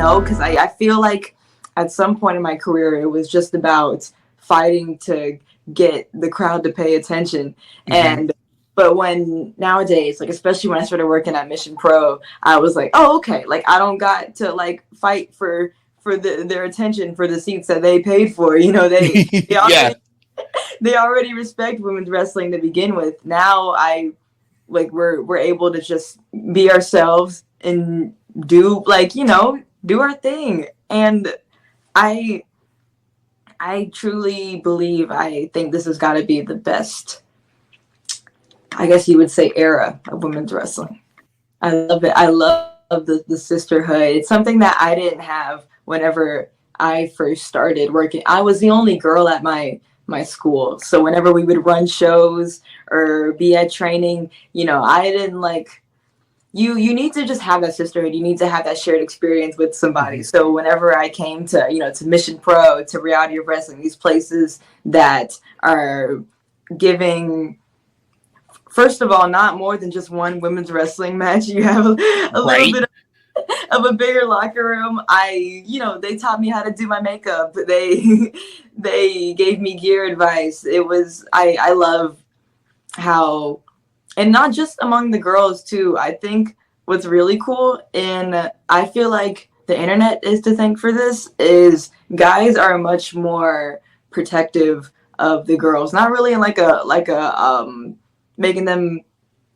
know, because I feel like at some point in my career, it was just about fighting to get the crowd to pay attention. Mm-hmm. And but when nowadays, like especially when I started working at Mission Pro, I was like, oh, okay, like I don't got to like fight for their attention for the seats that they paid for. You know, they Yeah. already they already respect women's wrestling to begin with. Now I like we're able to just be ourselves and do like, you know, do our thing. And I I truly believe, I think this has got to be the best, I guess you would say, era of women's wrestling. I love it. I love the sisterhood. It's something that I didn't have whenever I first started working. I was the only girl at my school. So whenever we would run shows or be at training, you know, I didn't like you need to just have that sisterhood. You need to have that shared experience with somebody. Mm-hmm. So whenever I came to, you know, to Mission Pro, to Reality of Wrestling, these places that are giving, first of all, not more than just one women's wrestling match. You have a little Right. bit of a bigger locker room. You know, they taught me how to do my makeup. They they gave me gear advice. It was I love how, and not just among the girls too. I think what's really cool, and I feel like the internet is to thank for this, is guys are much more protective of the girls. Not really in like a making them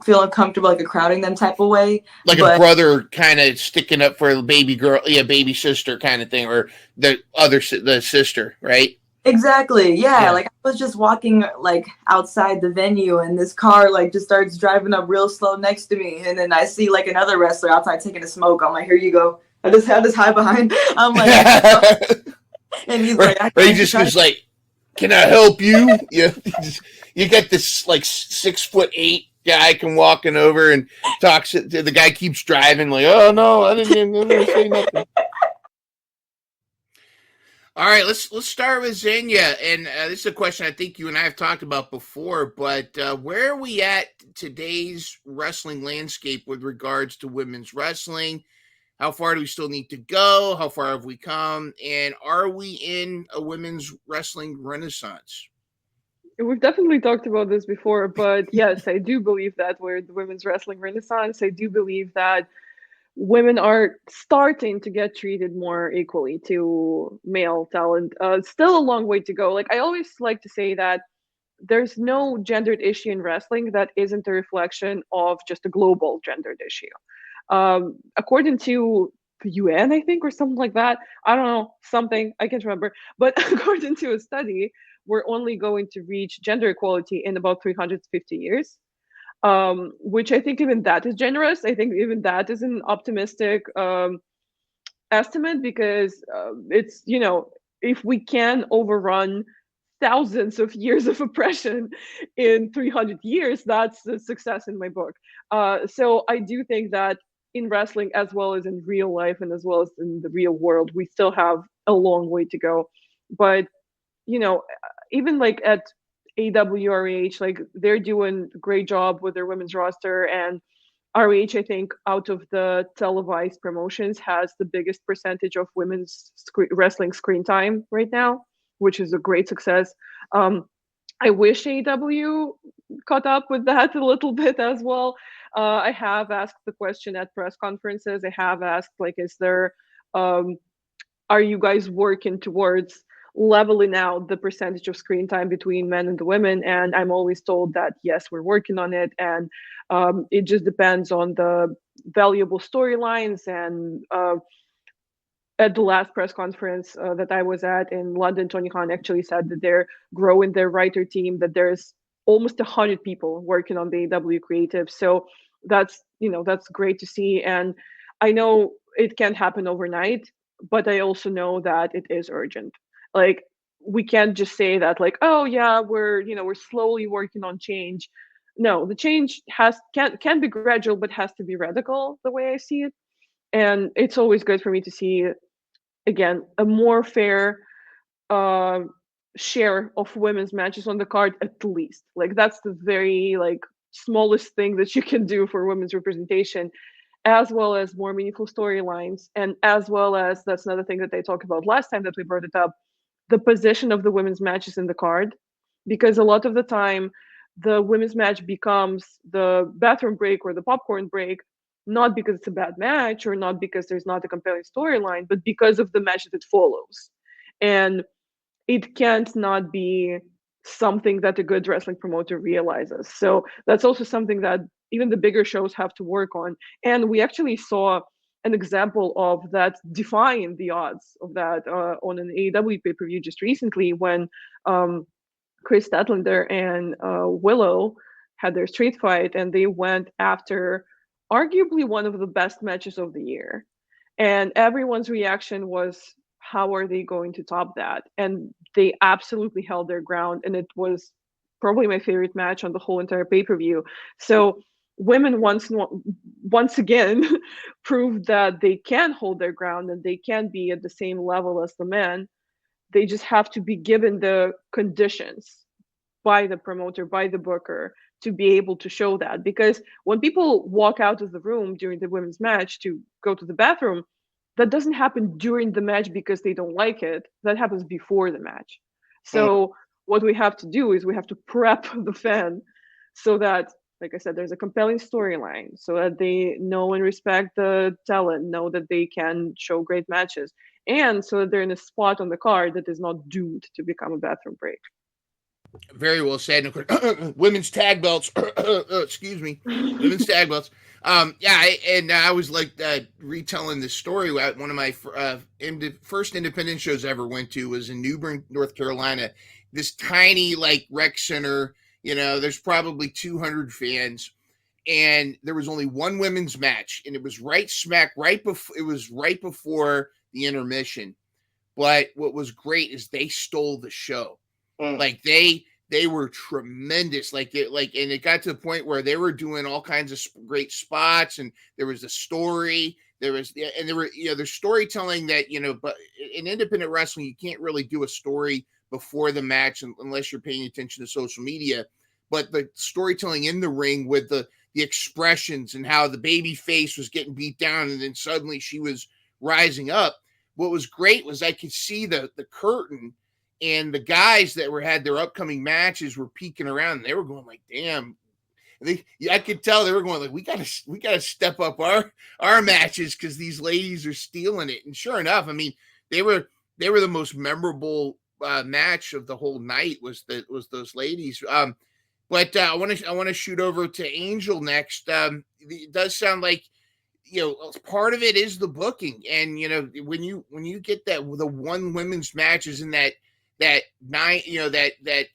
feel uncomfortable, like a crowding them type of way, Like a but brother kind of sticking up for a baby girl, yeah, baby sister kind of thing, or the sister, right? exactly, yeah. Yeah. Like I was just walking like outside the venue, and this car like just starts driving up real slow next to me, and then I see like another wrestler outside taking a smoke. I'm like, here you go. I just hide behind. I'm like, here you go. And he's like, Or he I just try goes to. like, "Can I help you?" Yeah, you get this like 6'8" guy come walking over and talks. The guy keeps driving like, "Oh no, I didn't say nothing." All right, let's start with Xenia, and this is a question I think you and I have talked about before. But where are we at today's wrestling landscape with regards to women's wrestling? How far do we still need to go? How far have we come? And are we in a women's wrestling renaissance? We've definitely talked about this before, but yes, I do believe that we're the women's wrestling renaissance. I do believe that women are starting to get treated more equally to male talent. Still a long way to go. Like I always like to say that there's no gendered issue in wrestling that isn't a reflection of just a global gendered issue. According to the UN, I think, or something like that. I don't know, something, I can't remember. But according to a study, we're only going to reach gender equality in about 350 years, which I think even that is generous. I think even that is an optimistic estimate because it's, you know, if we can overrun thousands of years of oppression in 300 years, that's a success in my book. So I do think that in wrestling, as well as in real life and as well as in the real world, we still have a long way to go. But, you know, even like at AWRH, like they're doing a great job with their women's roster. And RH, I think, out of the televised promotions, has the biggest percentage of women's wrestling screen time right now, which is a great success. Um, I wish AEW caught up with that a little bit as well. I have asked the question at press conferences. I have asked, like, is there, um, are you guys working towards leveling out the percentage of screen time between men and the women? And I'm always told that yes, we're working on it, and it just depends on the valuable storylines. And at the last press conference that I was at in London, Tony Khan actually said that they're growing their writer team, that there's almost 100 people working on the AW creative. So that's, you know, that's great to see. And I know it can't happen overnight, but I also know that it is urgent. Like, we can't just say that, like, oh yeah, we're, you know, we're slowly working on change. No, the change can be gradual, but has to be radical, the way I see it. And it's always good for me to see, again, a more fair uh, share of women's matches on the card, at least. Like, that's the very like smallest thing that you can do for women's representation. as well as more meaningful storylines, and as well as, that's another thing that they talked about last time that we brought it up, the position of the women's matches in the card. Because a lot of the time, the women's match becomes the bathroom break or the popcorn break, not because it's a bad match or not because there's not a compelling storyline, but because of the match that it follows. And it can't not be something that a good wrestling promoter realizes. So that's also something that even the bigger shows have to work on. And we actually saw an example of that defying the odds of that on an AEW pay-per-view just recently when Chris Statlander and Willow had their street fight, and they went after arguably one of the best matches of the year. And everyone's reaction was, how are they going to top that? And they absolutely held their ground, and it was probably my favorite match on the whole entire pay-per-view. So women once again proved that they can hold their ground and they can be at the same level as the men. They just have to be given the conditions by the promoter, by the booker, to be able to show that. Because when people walk out of the room during the women's match to go to the bathroom, that doesn't happen during the match because they don't like it. That happens before the match. So what we have to do is we have to prep the fan so that, like I said, there's a compelling storyline, so that they know and respect the talent, know that they can show great matches, and so that they're in a spot on the card that is not doomed to become a bathroom break. Very well said. And of course, women's tag belts. Excuse me, women's tag belts. Yeah, I was like retelling this story. One of my first independent shows I ever went to was in New Bern, North Carolina. This tiny like rec center. You know, there's probably 200 fans, and there was only one women's match, and it was right before the intermission. But what was great is they stole the show. Like they were tremendous. And it got to the point where they were doing all kinds of great spots, and there was a story. There's storytelling that, but in independent wrestling, you can't really do a story before the match unless you're paying attention to social media. But the storytelling in the ring with the expressions and how the baby face was getting beat down and then suddenly she was rising up. What was great was I could see the curtain, and the guys that had their upcoming matches were peeking around, and they were going like, damn. I could tell they were going like, we gotta step up our matches because these ladies are stealing it. And sure enough, I mean, they were the most memorable match of the whole night was those ladies. But I want to shoot over to Angel next. It does sound like, part of it is the booking, and when you get the one women's matches in that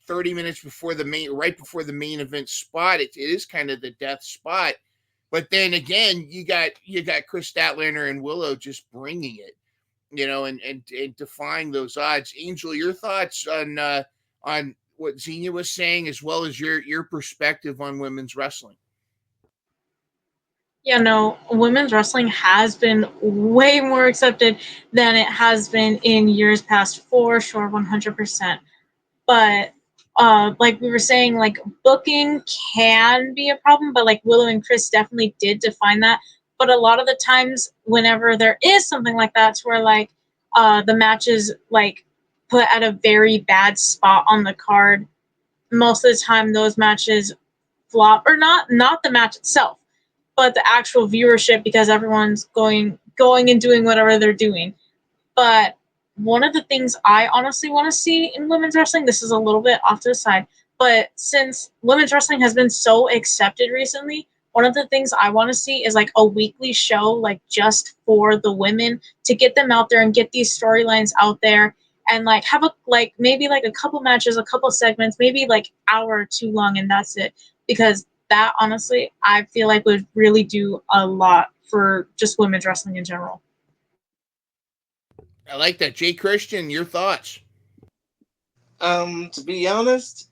30 minutes before right before the main event spot, it is kind of the death spot. But then again, you got Chris Statlander and Willow just bringing it, and defying those odds. Angel, your thoughts on what Xenia was saying, as well as your perspective on women's wrestling. Yeah, no, women's wrestling has been way more accepted than it has been in years past, for sure, 100%. But like we were saying, like booking can be a problem, but like Willow and Chris definitely did define that. But a lot of the times, whenever there is something like that, to where like the match is like put at a very bad spot on the card, most of the time those matches flop, or not the match itself, but the actual viewership, because everyone's going and doing whatever they're doing. But one of the things I honestly want to see in women's wrestling, this is a little bit off to the side, but since women's wrestling has been so accepted recently, one of the things I want to see is like a weekly show, like just for the women, to get them out there and get these storylines out there, and like have maybe like a couple matches, a couple segments, maybe like hour or two long, and that's it. Because that honestly, I feel like would really do a lot for just women's wrestling in general. I like that. J.Christian, your thoughts? To be honest,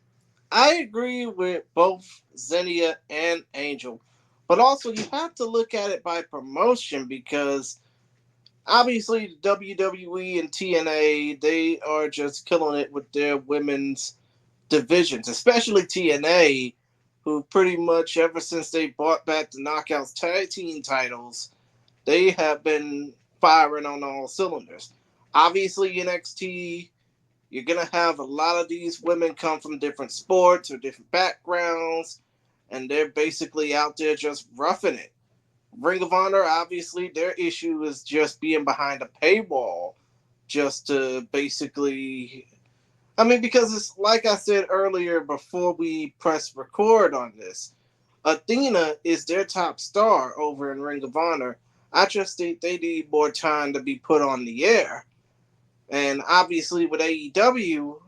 I agree with both Xenia and Angel. But also, you have to look at it by promotion, because obviously WWE and TNA, they are just killing it with their women's divisions, especially TNA. who pretty much ever since they brought back the Knockouts tag team titles, they have been firing on all cylinders. Obviously, NXT, you're going to have a lot of these women come from different sports or different backgrounds, and they're basically out there just roughing it. Ring of Honor, obviously, their issue is just being behind a paywall, just to basically. I mean, because it's like I said earlier before we press record on this, Athena is their top star over in Ring of Honor. I just think they need more time to be put on the air. And obviously, with AEW,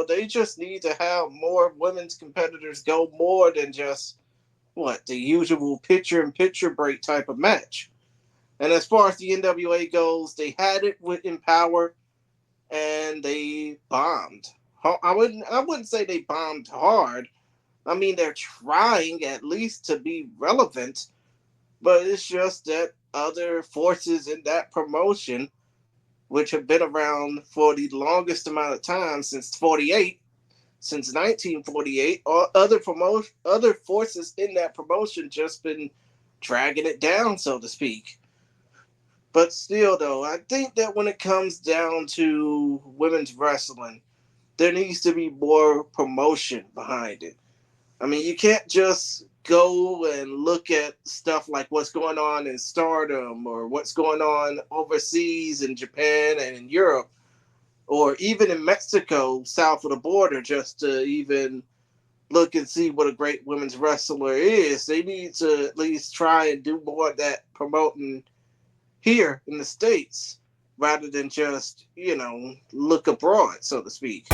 they just need to have more women's competitors go more than just the usual picture in picture break type of match. And as far as the NWA goes, they had it with Empower and they bombed. I wouldn't say they bombed hard. I mean, they're trying at least to be relevant, but it's just that other forces in that promotion, which have been around for the longest amount of time since 1948, or other forces in that promotion just been dragging it down, so to speak. But still, though, I think that when it comes down to women's wrestling, there needs to be more promotion behind it. I mean, you can't just go and look at stuff like what's going on in Stardom or what's going on overseas in Japan and in Europe or even in Mexico, south of the border, just to even look and see what a great women's wrestler is. They need to at least try and do more of that promoting here in the States rather than just, look abroad, so to speak.